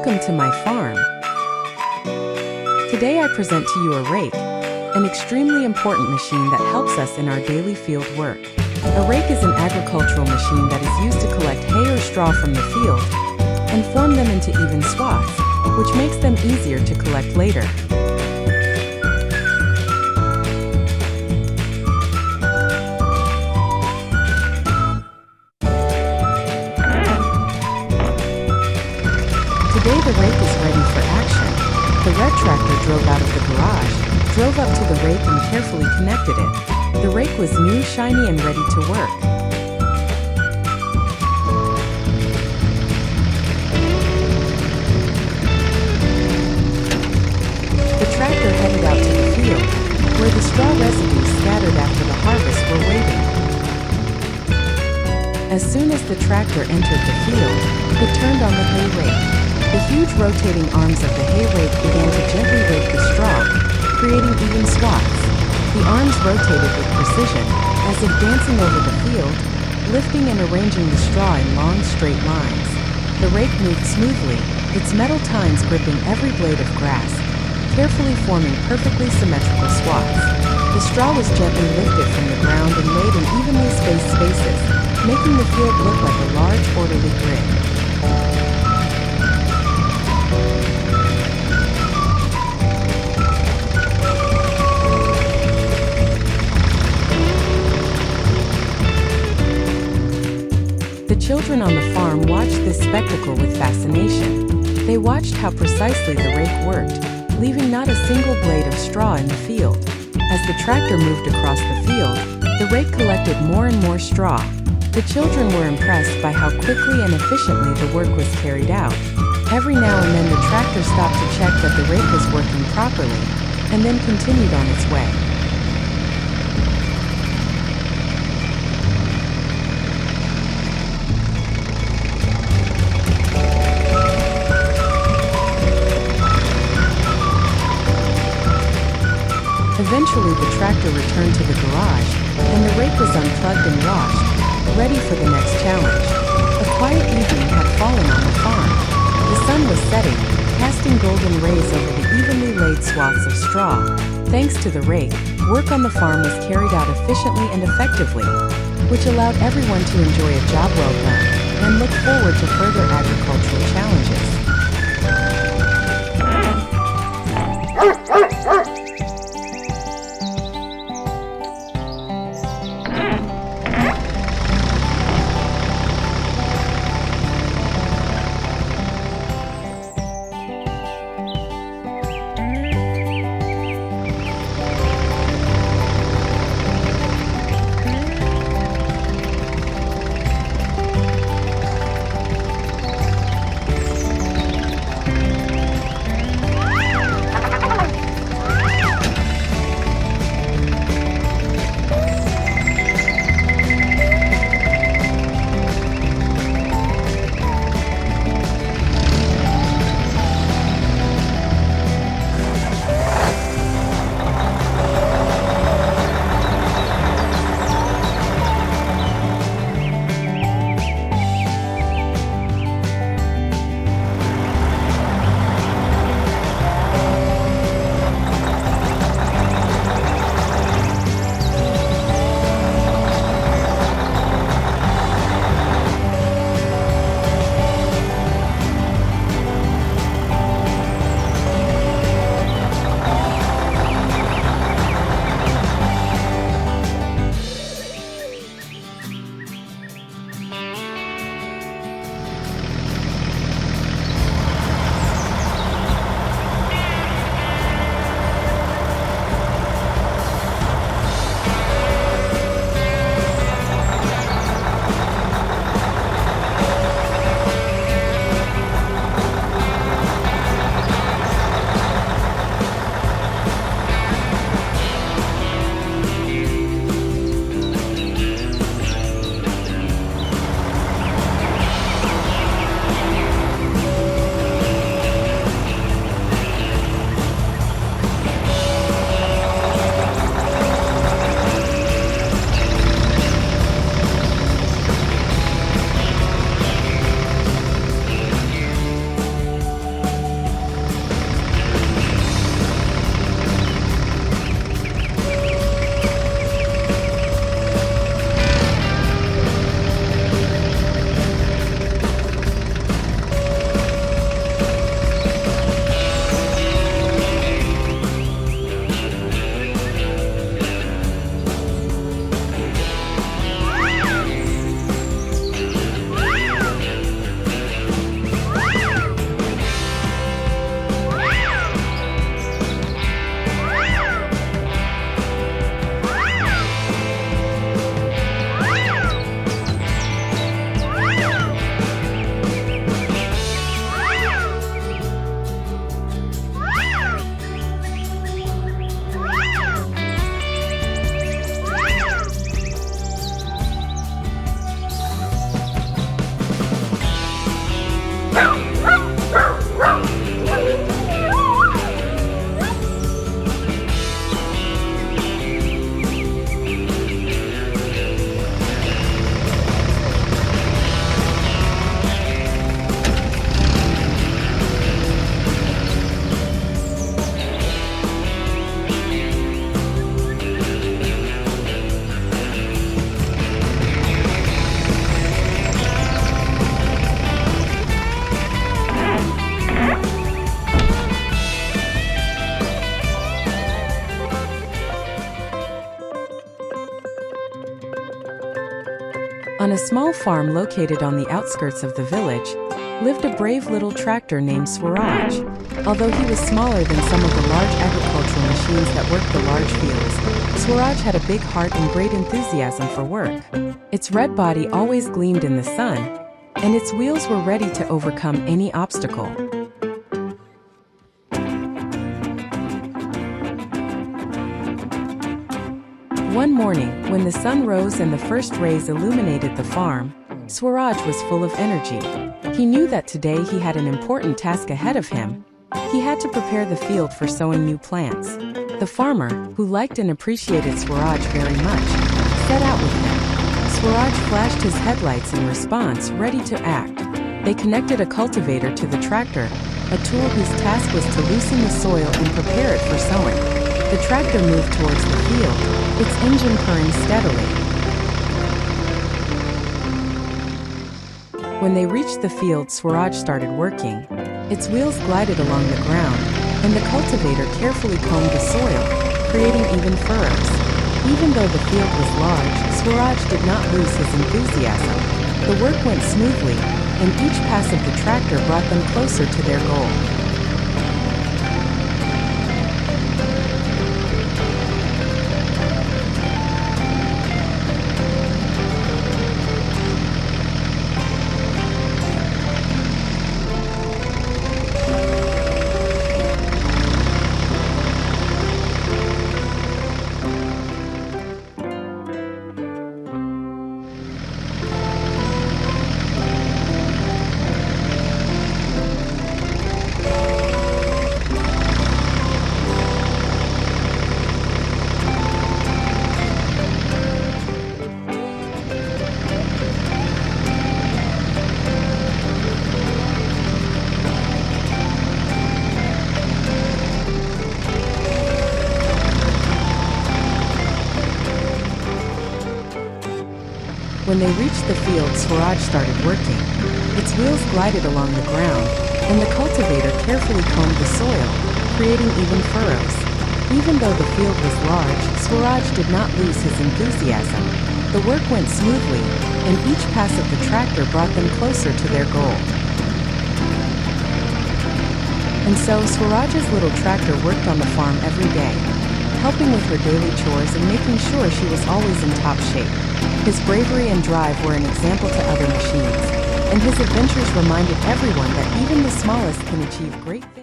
Welcome to my farm. Today I present to you a rake, an extremely important machine that helps us in our daily field work. A rake is an agricultural machine that is used to collect hay or straw from the field and form them into even swaths, which makes them easier to collect later. Today the rake is ready for action. The red tractor drove out of the garage, drove up to the rake and carefully connected it. The rake was new, shiny and ready to work. The tractor headed out to the field, where the straw residues scattered after the harvest were waiting. As soon as the tractor entered the field, it turned on the hay rake. The huge rotating arms of the hay rake began to gently rake the straw, creating even swaths. The arms rotated with precision, as if dancing over the field, lifting and arranging the straw in long, straight lines. The rake moved smoothly, its metal tines gripping every blade of grass, carefully forming perfectly symmetrical swaths. The straw was gently lifted from the ground and laid in evenly spaced spaces, making the field look like a large, orderly grid. The children on the farm watched this spectacle with fascination. They watched how precisely the rake worked, leaving not a single blade of straw in the field. As the tractor moved across the field, the rake collected more and more straw. The children were impressed by how quickly and efficiently the work was carried out. Every now and then the tractor stopped to check that the rake was working properly, and then continued on its way. Eventually the tractor returned to the garage, and the rake was unplugged and washed, ready for the next challenge. A quiet evening had fallen on the farm. The sun was setting, casting golden rays over the evenly laid swaths of straw. Thanks to the rake, work on the farm was carried out efficiently and effectively, which allowed everyone to enjoy a job well done and look forward to further agricultural challenges. a small farm located on the outskirts of the village, lived a brave little tractor named Swaraj. Although he was smaller than some of the large agricultural machines that worked the large fields, Swaraj had a big heart and great enthusiasm for work. Its red body always gleamed in the sun, and its wheels were ready to overcome any obstacle. One morning, when the sun rose and the first rays illuminated the farm, Swaraj was full of energy. He knew that today he had an important task ahead of him. He had to prepare the field for sowing new plants. The farmer, who liked and appreciated Swaraj very much, set out with him. Swaraj flashed his headlights in response, ready to act. They connected a cultivator to the tractor, a tool whose task was to loosen the soil and prepare it for sowing. The tractor moved towards the field, its engine purring steadily. When they reached the field, Swaraj started working. Its wheels glided along the ground, and the cultivator carefully combed the soil, creating even furrows. Even though the field was large, Swaraj did not lose his enthusiasm. The work went smoothly, and each pass of the tractor brought them closer to their goal. When they reached the field, Swaraj started working. Its wheels glided along the ground, and the cultivator carefully combed the soil, creating even furrows. Even though the field was large, Swaraj did not lose his enthusiasm. The work went smoothly, and each pass of the tractor brought them closer to their goal. And so Swaraj's little tractor worked on the farm every day, helping with her daily chores and making sure she was always in top shape. His bravery and drive were an example to other machines, and his adventures reminded everyone that even the smallest can achieve great things.